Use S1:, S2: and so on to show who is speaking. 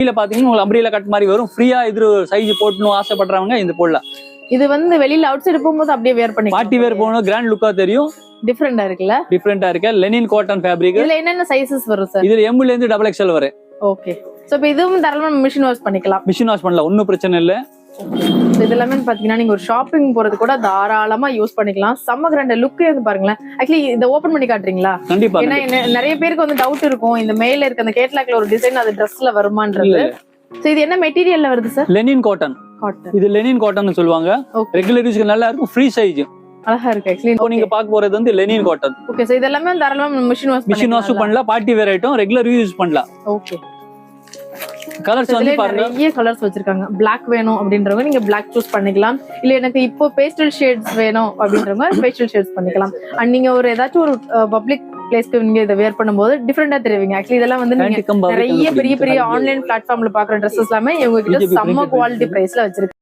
S1: கீழே பாத்தீங்கன்னா உங்களுக்கு அம்ப்ரீலா கட் மாதிரி வரும். ஃப்ரீயா இது சைஸ் போடணும் ஆசைப்படுறவங்க இந்த போடலாம்.
S2: இது வந்து வெளியில அவுட் சைடு போகும்போது அப்படியே வேர் பண்ணி
S1: பார்ட்டி வேர் போகணும், கிராண்ட் லுக்கா தெரியும்.
S2: டிஃபரெண்டா இருக்குல்ல?
S1: டிஃபரெண்டா இருக்கு. Lenin cotton fabric.
S2: இதுல என்னென்ன சைஸஸ் வரும் சார்?
S1: இதுல M ல இருந்து XXL வரை.
S2: ஓகே. சோ இப்போ இதுவும் தாராளமா மிஷின் வாஷ் பண்ணிக்கலாம்.
S1: மிஷின் வாஷ் பண்ணலாம், ஒன்னும் பிரச்சனை இல்ல.
S2: இது எல்லாமே பாத்தீங்கன்னா நீங்க ஒரு ஷாப்பிங் போறது கூட தாராளமா யூஸ் பண்ணிக்கலாம். செம்ம கிராண்ட் லுக் பாருங்களேன். ஆக்சுவலி இத ஓபன் பண்ணி காட்டுறீங்களா?
S1: கண்டிப்பா.
S2: ஏன்னா நிறைய பேருக்கு வந்து டவுட் இருக்கும், இந்த மேல இருக்க அந்த கேட்லாக்ல ஒரு டிசைன் அது Dressல வருமான்றது. சோ இது என்ன மெட்டீரியல்ல வருது சார்?
S1: Lenin cotton. இது லெனின் காட்டன் சொல்லுவாங்க. ரெகுலர் யூஸ்க்கு நல்லா இருக்கும், ஃப்ரீ சைஸ்.
S2: அழகா இருக்கு ஆக்சுவலி.
S1: இப்போ நீங்க பாக்க போறது வந்து லெனின் காட்டன்.
S2: ஓகே. சோ இதெல்லாம் தாராளமா மிஷின் வாஷ்
S1: பண்ணலாம், party wear item, regular use பண்ணலாம்.
S2: ஓகே.
S1: கலர்ஸ் வந்து பாருங்க,
S2: நிறைய கலர்ஸ் வச்சிருக்காங்க. Black வேணும் அப்படின்றவங்க நீங்க Black சூஸ் பண்ணிக்கலாம். இல்ல எனக்கு இப்போ பேஸ்டல் ஷேட்ஸ் வேணும் அப்படின்றவங்க பேஸ்டல் ஷேட்ஸ் பண்ணிக்கலாம். அண்ட் நீங்க ஒரு ஏதாச்சும் ஒரு பப்ளிக் பிளேஸ்க்கு நீங்க இதை வேர் பண்ணும்போது டிஃபரெண்டா தெரிவிங்க. ஆக்சுவலி இதெல்லாம் வந்து நீங்க நிறைய பெரிய பெரிய ஆன்லைன் பிளாட்ஃபார்ம்ல பாக்குற ட்ரெஸ்ஸஸ் எல்லாமே இவங்க கிட்ட செம்ம குவாலிட்டி பிரைஸ்ல வச்சிருக்கு.